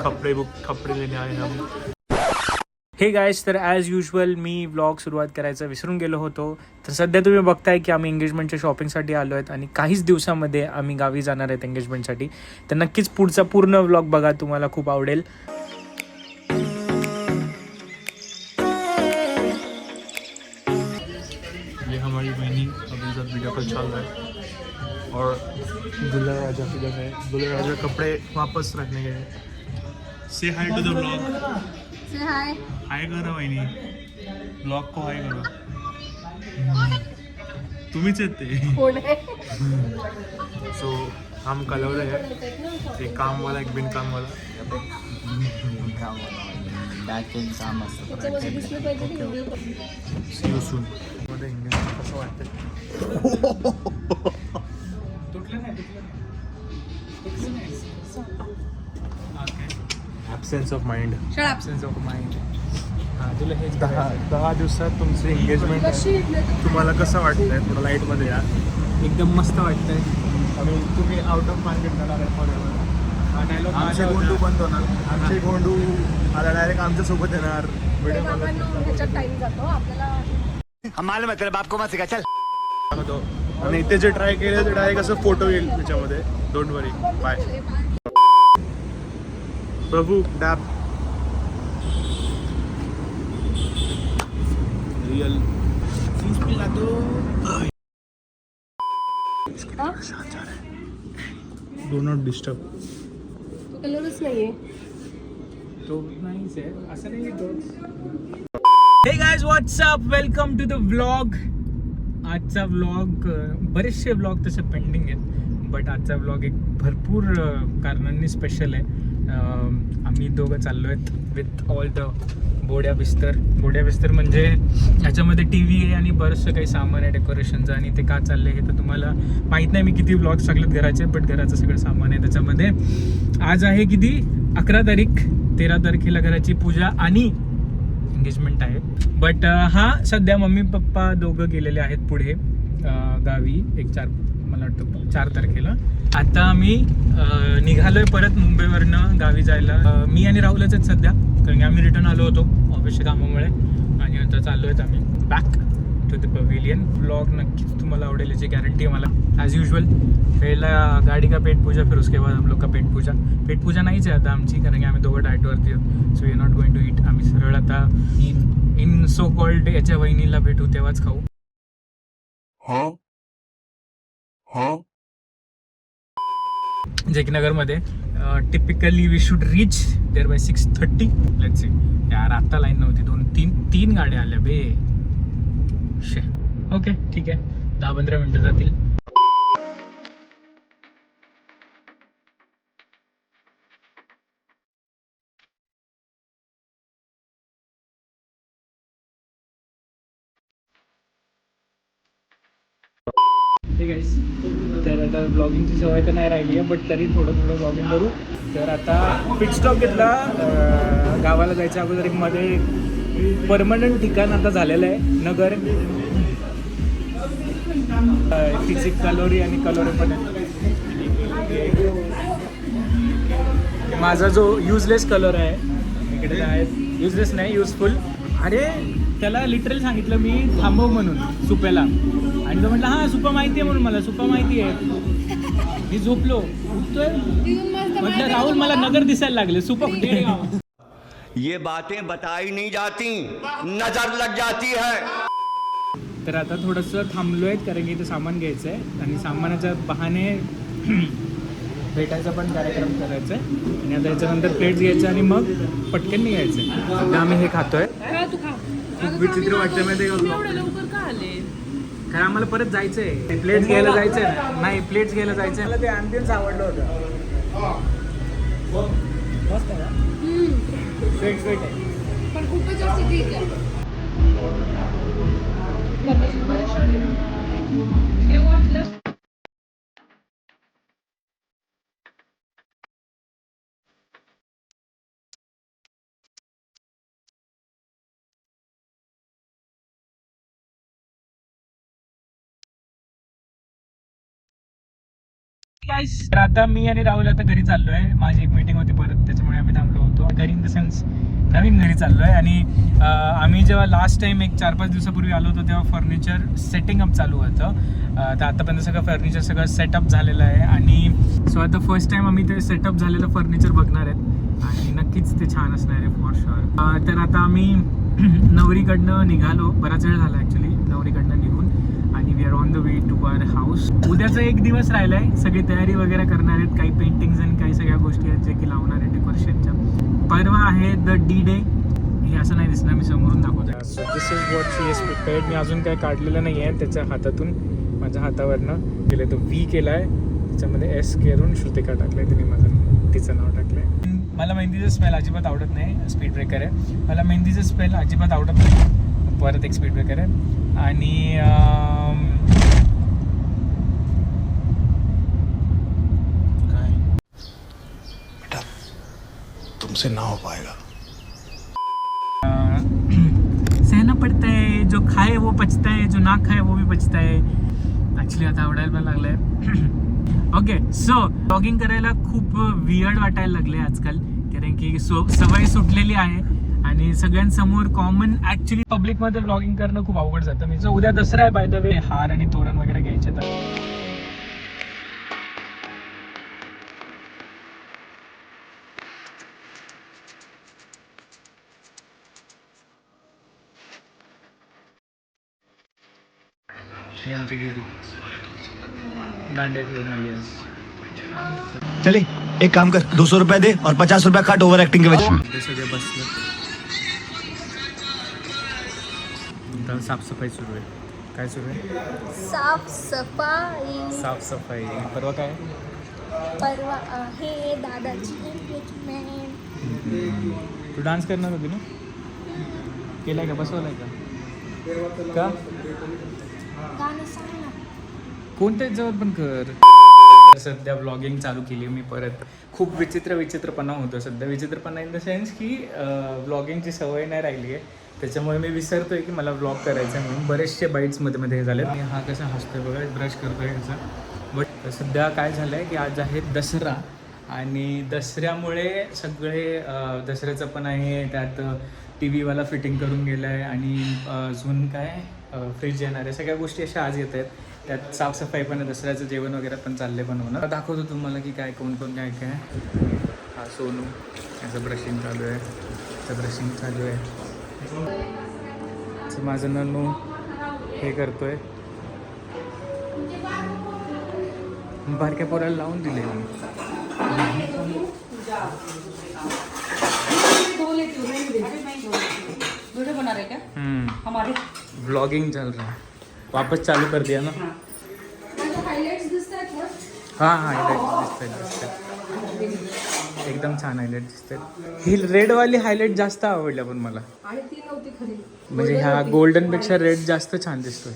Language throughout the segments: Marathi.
कपडे लेने आए हम. हे गाईज, तर ॲज युजल मी व्लॉग सुरुवात करायचं विसरून गेलो होतो. तर सध्या तुम्ही बघताय की आम्ही एंगेजमेंटच्या शॉपिंगसाठी आलो आहेत आणि काहीच दिवसामध्ये आम्ही गावी जाणार आहेत एंगेजमेंटसाठी. तर नक्कीच पुढचा पूर्ण व्लॉग बघा, तुम्हाला खूप आवडेल. ये हमारी बहनी अभी साथ वीडियो कॉल चल रहा है और दुल्हा राजा किधर है. दुल्हा राजा कपड़े वापस रखने गए. से हाय टू द व्लॉग. से हाय. हाय करा वहिनी, ब्लॉग को हाय करा. तुम्हीच आहेत ते. कोण आहे? सो हम कलवले आहे, एक कामवाला एक बिनकामवाला. काम असतं. दिसलं पाहिजे व्हिडिओ. C you soon. मध्ये इंग्लिश कसं वाटतं? तुटलं नाही. Absence of mind. Absence of mind. हां, तुला हे 10 दिवसात तुमचं एंगेजमेंट आहे. तुम्हाला कसं वाटतंय? थोडं लाईटमध्ये या. एकदम मस्त वाटतंय. आणि तुम्ही आउट ऑफ मार्केट जाणार आहे फॉरेवर. आमचे गोंडू बंद होणार. आमचे गोंडू आता डायरेक्ट आमच्या सोबत येणार. व्हिडिओ ह्याच्यात टाइम जातो आपल्याला. हमारे मतलब आपको मत सिखा चल. आणि इथे जे ट्राय केलं ते डायरेक्ट असं फोटो येईल त्याच्यामध्ये. Don't worry. बाय. प्रभू डॅप रियल डू नॉट डिस्टर्ब. तो कलरच नाहीये. तो नाहीच आहे असं नाही. Hey guys, what's up, welcome to the vlog. आजचा व्लॉग, बरेचसे व्लॉग तसे पेंडिंग आहेत, बट आजचा व्लॉग एक भरपूर कारणांनी स्पेशल आहे. आम्ही दोघं चाललो आहेत विथ ऑल द बोड्या बिस्तर म्हणजे ह्याच्यामध्ये टी व्ही आहे आणि बरंचसं काही सामान आहे डेकोरेशनचं. आणि ते का चाललं आहे हे तर तुम्हाला माहीत नाही. मी किती व्लॉग टाकलेत घराचे, बट घराचं सगळं सामान आहे त्याच्यामध्ये. आज आहे किती, 11 तारीख. 13 तारखेला घराची पूजा आणि एंगेजमेंट आहे. बट हा सध्या मम्मी पप्पा दोघं गेलेले आहेत पुढे गावी. मला वाटतं 4 तारखेला. आता आम्ही निघालोय परत मुंबईवरनं गावी जायला. मी आणि राहुलच आहेत सध्या, कारण की आम्ही रिटर्न आलो होतो ऑफिसच्या कामामुळे. आणि आता चाललो आहेत आम्ही back to the pavilion. Vlog नक्कीच तुम्हाला आवडेल याची गॅरंटी आहे मला. ॲज युजल पहिला गाडी का पेट पूजा, फिर उसके बाद हम लोग का पेट पूजा नाहीच आहे आता आमची, कारण की आम्ही दोघं डाएटवरती आहोत. So we are not going to eat. आम्ही सरळ आता इन सो कॉल्ड याच्या वहिनीला भेटू तेव्हाच खाऊ. जेकनगरमध्ये typically we should reach there by 6:30. Let's see. यार आत्ता लाईन नव्हती. तीन गाड्या आल्या बे. ओके ठीक आहे, 10-15 मिनटं जातील. ठीक आहे. तर आता ब्लॉगिंगची सवय तर नाही राहिली आहे, बट तरी थोडं ब्लॉगिंग करू. तर आता पिट स्टॉप घेतला. गावाला जायच्या अगोदर एक मध्ये परमनंट ठिकाण आता झालेलं आहे नगर. फिजिक कलोरी आणि कलोरी पण आहे. माझा जो युजलेस कलर आहे इकडे आहे, युजलेस नाही युजफुल. अरे त्याला लिटरली सांगितलं मी थांबव म्हणून सुप्याला, आणि तो म्हटलं हां सुपा माहिती आहे म्हणून. मला सुपा माहिती आहे. मी झोपलो, उठतोय म्हटलं राहुल मला नगर दिसायला लागले. सुपा कुठे? ये बातें बताई नहीं जाती, नजर लग जाती है. तर आता थोडंसं थांबलो आहे, कारण की इथं सामान घ्यायचं आहे आणि सामानाच्या बहाने भेटायचा पण कार्यक्रम करायचा आहे. आणि आता याच्यानंतर प्लेट्स घ्यायचं आणि मग पटकन निघायचं आहे. सध्या आम्ही हे खातोय. खूप विचित्र वाटतं माहिती आहे का? लवकर का आले? कारण आम्हाला परत जायचं आहे, प्लेट्स घ्यायला जायचं आहे. नाही, प्लेट्स घ्यायला जायचं आहे. मला ते ॲम्बियन्स आवडलं होतं. मस्त आहे ना? स्वीट आहे पण खूपच जास्त ठीक आहे. तर आता मी आणि राहुल आता घरी चाललोय. माझी एक मीटिंग होती आज नवीन घरी चाललो आहे. आणि आम्ही जेव्हा लास्ट टाइम एक 4-5 दिवसापूर्वी आलो होतो तेव्हा फर्निचर सेटिंग अप चालू होतं. तर आतापर्यंत सगळं फर्निचर सगळं सेटअप झालेलं आहे. आणि सो आता फर्स्ट टाइम आम्ही ते सेटअप झालेलं फर्निचर बघणार आहेत आणि नक्कीच ते छान असणार आहे फॉर शुअर. तर आता आम्ही नवरीकडनं निघालो. बराच वेळ झाला ॲक्च्युली नवरीकडनं निघून आणि we are on the way to our house. उद्याचा एक दिवस राहिला आहे. सगळी तयारी वगैरे करणार आहेत. काही पेंटिंग्स आणि काही सगळ्या गोष्टी आहेत जे की लावणार आहेत डेकोरेशनच्या. परवा आहे द डी डे. हे असं नाही दिसणार, मी समोरून दाखवतो. So this is what she is prepared. मी अजून काय काढलेलं नाही आहे त्याच्या हातातून. माझ्या हातावरनं केलं तो व्ही केला आहे. त्याच्यामध्ये एस करून श्रुतिका टाकलं आहे. तिने माझं तिचं नाव टाकलं आहे. मला मेहंदीचं स्मेल अजिबात आवडत नाही. स्पीड ब्रेकर आहे. मला मेहंदीचं स्मेल अजिबात आवडत नाही. परत एक स्पीड ब्रेकर आहे. आणि तुमसे ना हो पाएगा. सहना पडता है. जो खाए वो पचता है, जो ना खाए वो भी पचता है. ॲक्च्युली आता आवडायला पण लागलं आहे. ओके सो ब्लॉगिंग करायला खूप वियर्ड वाटायला लागले आजकाल. कारण की सवय सुटलेली आहे आणि सगळ्यांसमोर कॉमन ॲक्च्युली पब्लिकमध्ये ब्लॉगिंग करणं खूप अवघड जातं. मी उद्या दसरा आहे बाय द वे. हार आणि तोरण वगैरे घ्यायचे तर चले एक काम कर, 200 रुपए दे और 50 रुपए काट ओवर एक्टिंग के वजह. सगळे बसले. साफसफाई सुरू आहे. काय सुरू आहे? साफसफाई. परवा काय? परवा आहे दादाची एंगेजमेंट. तू डान्स करणार होती ना? केलाय का? बसवलाय का? गाणं सांग ना. कोणत्याच जवळ पण कर. सध्या ब्लॉगिंग चालू केली मी परत. खूप विचित्रपणा होतो सध्या. विचित्रपणा इन द सेन्स की ब्लॉगिंगची सवय नाही राहिली आहे. त्याच्यामुळे मी विसरतोय की मला ब्लॉग करायचा आहे म्हणून. बरेचसे बाईट्समध्ये हे झाले. आणि हा कसा हसतोय बघा, ब्रश करतोय ह्याचा. बट सध्या काय झालं आहे की आज आहे दसरा आणि दसऱ्यामुळे सगळे दसऱ्याचं पण आहे. त्यात टी व्हीवाला फिटिंग करून गेला आहे आणि अजून काय फ्रीज येणार आहे. सगळ्या गोष्टी अशा आज येत आहेत. त्यात साफसफाई पण आहे. दसऱ्याचं जेवण वगैरे पण चालले बनवणं. दाखवतो तुम्हाला की काय कोण काय काय. हा सोनू याचं ब्रशिंग चालू आहे. त्याचं ब्रशिंग चालू आहे. माझं ननू हे करतोय. बारक्या पोराला लावून दिले मी. ब्लॉगिंग चल रहा है. वापस चालू कर दिया ना. हां हायलाइट दिसतात. एकदम छान हायलाइट दिसतात. ही रेडवाली हायलाइट जास्त आवडल्या पण मला. म्हणजे ह्या गोल्डनपेक्षा रेड जास्त छान दिसतोय.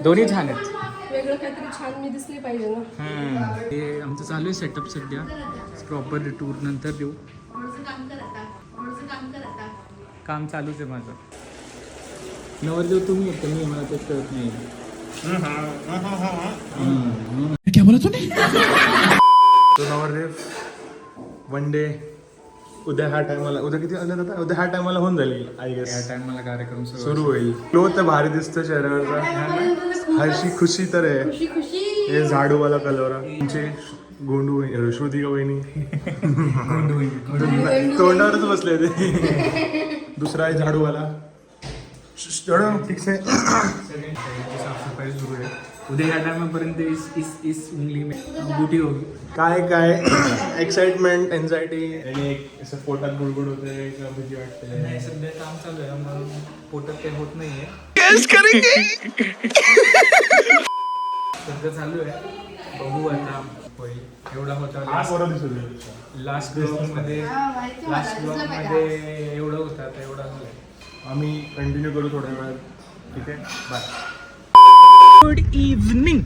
दोन्ही छान आहेत. वेगळं काहीतरी छान मी दिसली पाहिजे ना. हे आमचं चालू आहे सेटअप सध्या. प्रॉपर टूर नंतर देऊ. काम चालूच आहे माझं. नवरदेव तुम्ही येत मी मला तेच कळत नाही. क्या बोला तूने? तो नवरदेव वन डे उद्या ह्या टायमाला. उद्या किती आलं आता? उद्या ह्या टायमाला होऊन जाईल आय गेस. या टाइमला कार्यक्रम सुरू होईल. ग्लो तर भारी दिसतं चेहऱ्यावरचा. हरशी खुशी तर आहे. हे झाडूवाला कलर. तुमचे गोंडू श्रुतिका वहिनी तोंडावरच बसले ते. दुसरा आहे झाडूवाला. फिक्स आहे. साफसफाई सुरू आहे. उद्या या टायमापर्यंत इस उंगली में बुटी होगी. काय एक्साइटमेंट एन्झायटी आणि एक असं पोटात गुडगुड होते किंवा भीती वाटते. नाही सध्या काम चालू आहे म्हणून पोटात काही होत नाहीये. सध्या चालू आहे. बघू आता होईल. एवढा होता लास्ट ब्लॉगमध्ये एवढं होतं. आता एवढा झालं. आम्ही कंटिन्यू करू थोड्या वेळात. ठीक आहे, बाय. Good evening.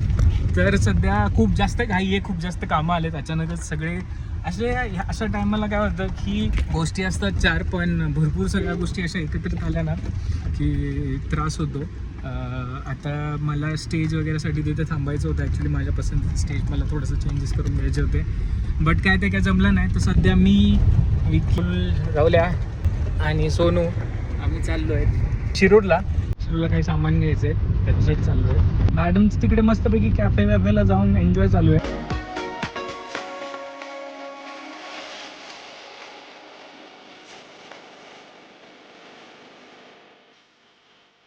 तर सध्या खूप जास्त घाई आहे. खूप जास्त कामं आलेत अचानकच सगळे. अशा टायमाला काय होतं की गोष्टी असतात 4 पण भरपूर सगळ्या गोष्टी अशा एकत्रित आल्या ना की त्रास होतो. आता मला स्टेज वगैरेसाठी तिथे थांबायचं होतं. ॲक्च्युली माझ्या पसंतीचं स्टेज मला थोडंसं चेंजेस करून द्यायचे होते, बट काय ते काय जमलं नाही. तर सध्या मी विपुल, राहुल्या आणि सोनू आम्ही चाललो आहे शिरूरला काही सामान घ्यायचं आहे, त्याच्यासाठी चाललो आहे. मॅडम तिकडे मस्तपैकी कॅफे वॅफेला जाऊन एन्जॉय चालू आहे.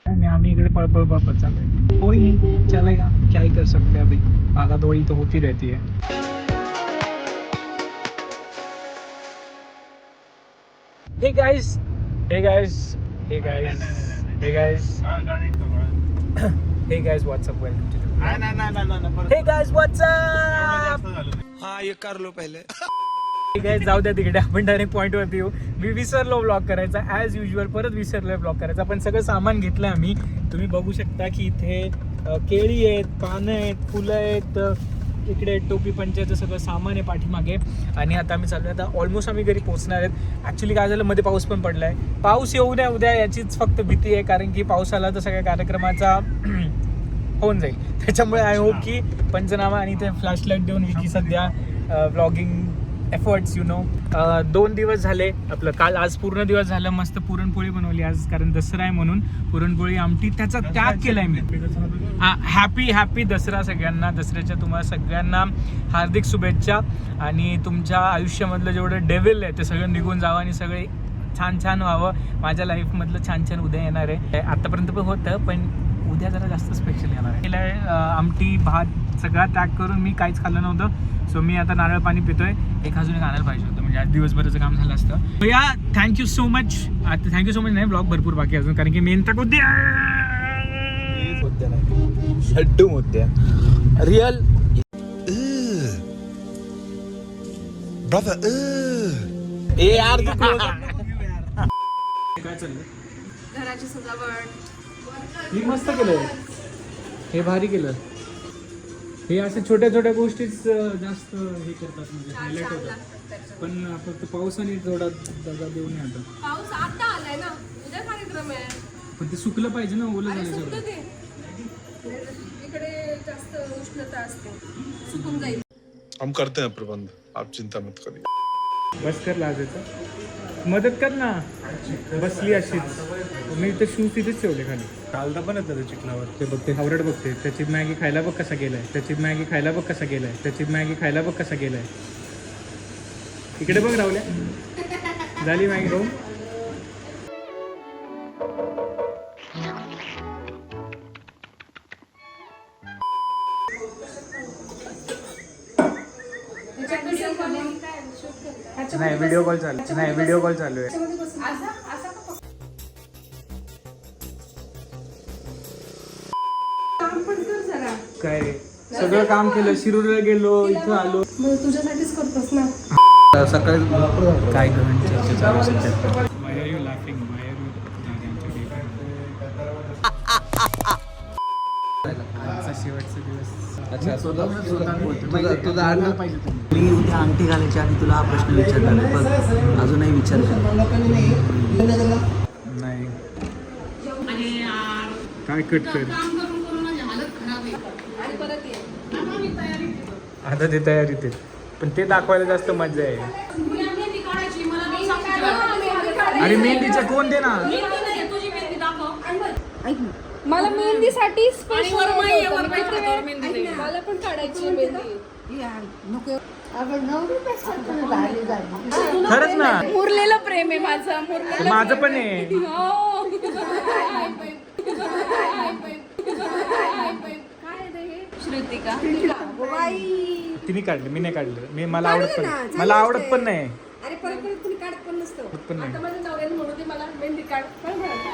आणि आम्ही इकडे पळपळ पापत चालू आहे. कोई नहीं चलेगा, क्या ही कर सकते हैं, अभी भागा दौड़ी तो होती रहती है. Hey guys, hey guys, hey guys, hey guys, hey guys, what's up? Welcome to the Hey guys, what's up? हाँ ये कर लो पहले. Hey guys, जाऊ द्या तिकडे, आपण डायरेक्ट पॉईंट वरती येऊ. मी विसरलो ब्लॉग करायचा ॲज युजल, परत विसरलोय ब्लॉग करायचा. पण सगळं सामान घेतलं आम्ही. तुम्ही बघू शकता की इथे केळी आहेत, पानं आहेत, फुलं आहेत, इकडे टोपी पंचायचं सगळं सामान आहे पाठीमागे. आणि आता आम्ही चाललो, आता ऑलमोस्ट आम्ही घरी पोहोचणार आहेत. ॲक्च्युली काय झालं, मध्ये पाऊस पण पडला आहे. पाऊस येऊ द्या उद्या याचीच फक्त भीती आहे, कारण की पाऊस आला तर सगळ्या कार्यक्रमाचा होऊन जाईल. त्याच्यामुळे आय होप की पंचनामा आणि ते फ्लॅशलाईट देऊन विकी सध्या व्लॉगिंग एफर्ट्स 2 दिवस झाले आपलं. काल आज पूर्ण दिवस झालं. मस्त पुरणपोळी बनवली आज, कारण दसरा आहे म्हणून. पुरणपोळी आमटी त्याचा त्याग केलाय मी. हॅपी दसरा सगळ्यांना. दसऱ्याच्या तुम्हाला सगळ्यांना हार्दिक शुभेच्छा. आणि तुमच्या आयुष्यामधलं जेवढं डेव्हिल आहे ते सगळं निघून जावं आणि सगळे छान छान व्हावं. माझ्या लाईफमधलं छान छान उद्या येणार आहे. आतापर्यंत पण होतं, पण उद्या जरा जास्त स्पेशल येणार आहे. केलं आमटी भात सगळा त्याग करून मी काहीच खाल्लं नव्हतं. सो मी आता नारळ पाणी पितोय. एक अजून एक आणायला पाहिजे होतं, म्हणजे आज दिवसभराचं काम झालं असतं. सो या थँक्यू सो मच. आता थँक्यू सो मच नाही, ब्लॉग भरपूर बाकी अजून, कारण की मेन तक उद्या लड्डू मोत्या रियल ब्रदर ए यार काय चाललंय. घराची सजावट हे मस्त केलंय, हे भारी केलं. हे अशा छोट्या छोट्या गोष्टीच जास्त हे करतात, म्हणजे हायलाईट होतात. पण फक्त पावसाने थोडा दगा देऊ नये आता. पाऊस आता आलाय ना, उद्या कार्यक्रम आहे. पण ते सुकलं पाहिजे ना, ओलं झालं सुकतं सगळं. ते. इकडे जास्त उष्णता असते, सुकून जाईल. हम करते हैं प्रबंध, आप चिंता मत करिए. बस कर लाजायचं, मदत कर ना. बसली अशीच. मी ते शूज तिथेच ठेवले खाली. चालता पण येतं चिखलावर. ते बघते हावरट बघते. त्याची मॅगी खायला बघ कसा गेलाय. त्याची मॅगी खायला बघ कसा गेलाय. त्याची मॅगी खायला बघ कसा गेलाय. इकडे बघ राहुल्या, झाली मॅगी खाऊन. नाही व्हिडिओ कॉल चालू आहे. काय सगळं काम केलं, शिरूरला गेलो, इथं आलो. मग तुझ्यासाठीच करतोस ना. सकाळी काय चर्चा चालू असेल. शेवटचा दिवस. मी उद्या अंगठी घालायची आणि तुला हा प्रश्न विचारला आहे, पण अजूनही विचार नाही काय कट कर. आता ते तयारीत आहे, पण ते दाखवायला जास्त मजा आहे. अरे मेहंदीच्या कोण दे ना. मला मेहंदीसाठी मला पण काढायची मेहंदी. खरंच ना, मुरलेलं प्रेम आहे माझं. माझं पण आहे. श्रुतिका तिने काढलं, मी नाही काढलं. मला आवडत पण नाही. अरे परत कुणी काढत पण नसतं. पण नाही. आता माझ्या नवऱ्याने म्हणून ते मला मेहंदी काढ पण म्हणत.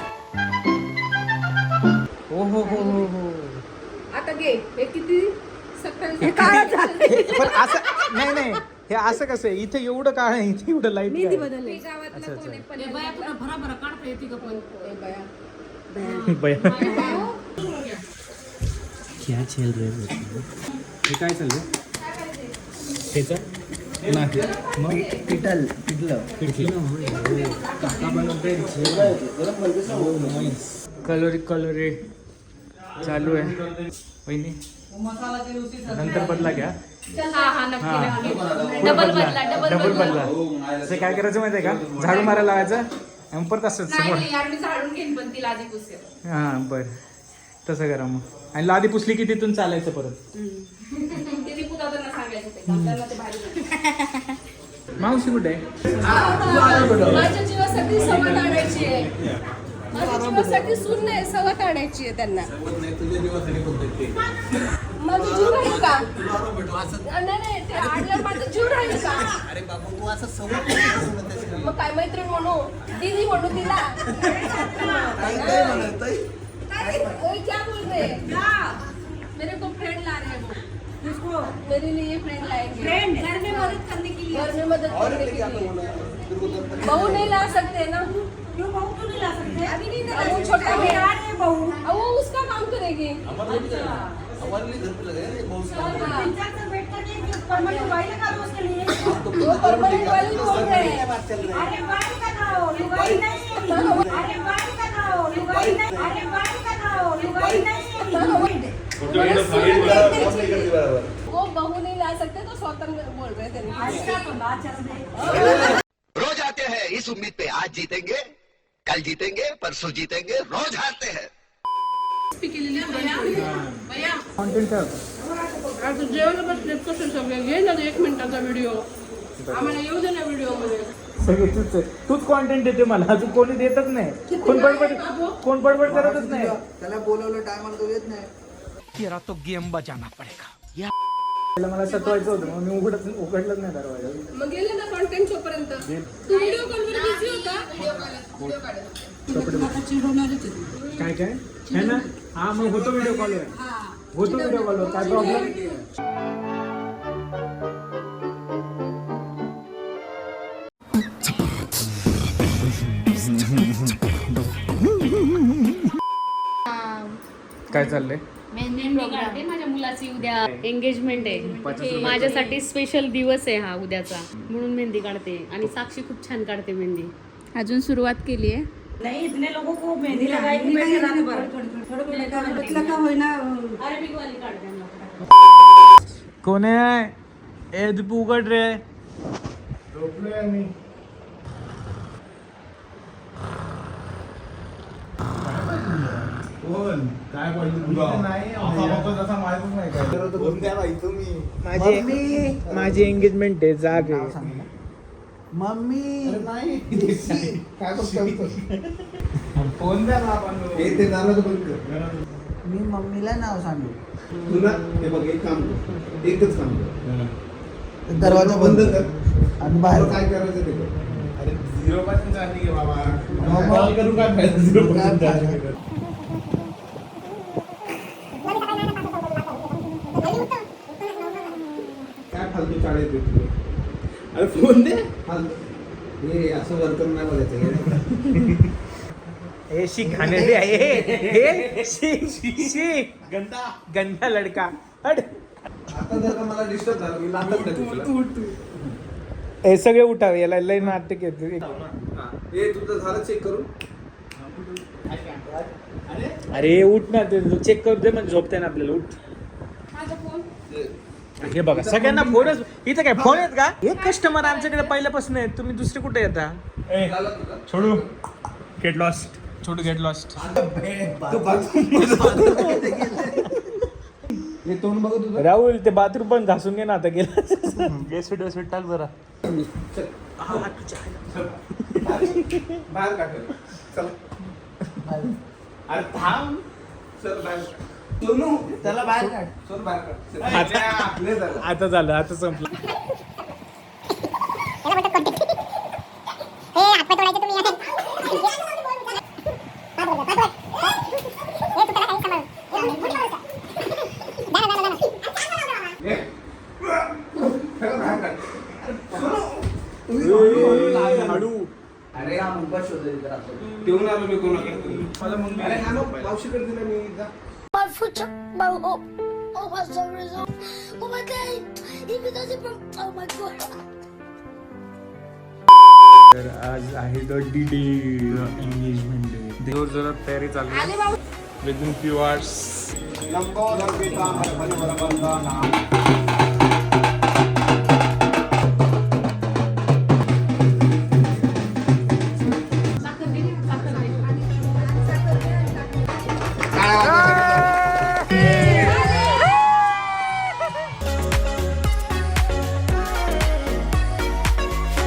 हो. आता घे, हे किती सकाळी पण असं नाही, हे असं कसं आहे. इथे एवढं काळ आहे, इथे एवढं लाईट आहे. बदलले गावातला कोण आहे पण क्या चल रहा है. हे काय चाललंय. ह्याचा नाही मग पिठलं कलर चालू आहे वहिनी नंतर बदला घ्या हा नक्की नक्की डबल बदला असं काय करायचं माहिती आहे का झाडू मारायला लावायचं आणि परत असं समोर यार मी झाडून घेईन पण तिला आधी पुसेल. हां बरं तसं करा मग आणि लादी पुसली की तिथून चालायचं परत तिने पुताताना सांगायचं ते त्यांना ते भारी मावशी कुठे आहे माझ्या जीवासाठी सवत आणायची आहे. माझ्या जीवासाठी सून नाही सवत आणायची आहे त्यांना. माझा जीव राहील का नाही ते आणल्यावर माझा जीव राहील का मग काय मैत्रीण म्हणू दीदी म्हणू तिला क्या बोल रहे मेरे को फ्रेंड ला रहे हैं वो मेरे लिए फ्रेंड लाएंगे घर में मदद करने के लिए बहू नहीं ला सकते ना क्यों बहू क्यों नहीं ला सकते अभी नहीं ला सकते छोटा है बहू अब वो उसका काम करेगी परमानेंट वाली बोल रहे हैं अरे वाली का खाओ लुगाई नहीं अरे वाली का खाओ लुगाई नहीं अरे वाली का खाओ लुगाई नहीं वो बहू नहीं ला सकते तो स्वतंत्र बोल रहे थे रोज आते हैं इस उम्मीद पे आज जीतेंगे कल जीतेंगे परसों जीतेंगे रोज हारते हैं कॉन्टेंट ठेव आता जेवण बसले कसं सगळे घे ना 1 मिनिटाचा व्हिडिओ आम्हाला येऊ दे ना व्हिडिओ मध्ये सगळे तूच कॉन्टेंट देते मला अजून कोणी देतच नाही कोण बडबड करतच नाही त्याला बोलवलं टायमाला तो येत नाही. त्याला मला सतवायचं होतं मग मी उघडलंच नाही दरवाजा मग गेले ना कॉन्टेंट शो पर्यंत तू व्हिडिओ कॉल वर बिझी होता काय काय है ना हा मग होतो व्हिडिओ कॉलवर काय प्रॉब्लेम काय चाललंय मेहंदी काढते माझ्या मुलाची उद्या एंगेजमेंट आहे माझ्यासाठी स्पेशल दिवस आहे हा उद्याचा म्हणून मेहंदी काढते आणि साक्षी खूप छान काढते मेहंदी अजून सुरुवात केली आहे नहीं इतने लोगों को मेहंदी लगाएंगे अरेबिक वाली काढते हम लोग. कोण आहे ए दीपू उघड रे काय माझी एंगेजमेंट आहे जाग मम्मी फोन द्या ना आपण ते झालं तर बंद कर मी मम्मीला नाव सांगू. तुला हे बघ एक काम कर एकच काम कर दरवाजा बंद बंद कर आणि बाहेर काय करायचं ते कर अरे 0 पासून चालली की बाबा कॉल करू काय फायदा 0 पासून चालली काय फालतू चाळे देतो अरे फोन दे फालतू हे असं वर्कर नाही बघायचं ए शी घाणेरडी आहे शी गंदा लडका हट आता जर का मला डिस्टर्ब झालं मी लांबच नाही हे सगळे उठावे याला लय नाटक येते हे तुझं झालं चेक करून अरे उठ ना ते चेक करू दे म्हणजे झोपते ना आपल्याला उठ माझा फोन हे बघा सगळ्यांना फोनच इथं काय फोन आहेत का एक कस्टमर आमच्याकडे पहिल्यापासून आहेत तुम्ही दुसरे कुठे येता छोडू गेट लॉस्ट छोटू गेट लॉस्ट हे तोंड बघ तुझं राहुल ते बाथरूम पण घासून घे ना आता गेला गेस्ट टाक जरा बाहेर काढ चल अरे थांब चल बाहेर सोनू त्याला बाहेर काढ. सोन बाहेर काढ आता झालं आता संपलं हळू अरे ठेवून आलो मी कोणाकडे मला मग अरे हा मग मावशीकडे दिलं मी जा तर आज आहे the D day engagement day देवर जरा तयारी चालू आहे within few hours Lambodar Pitambar परिवरवंदना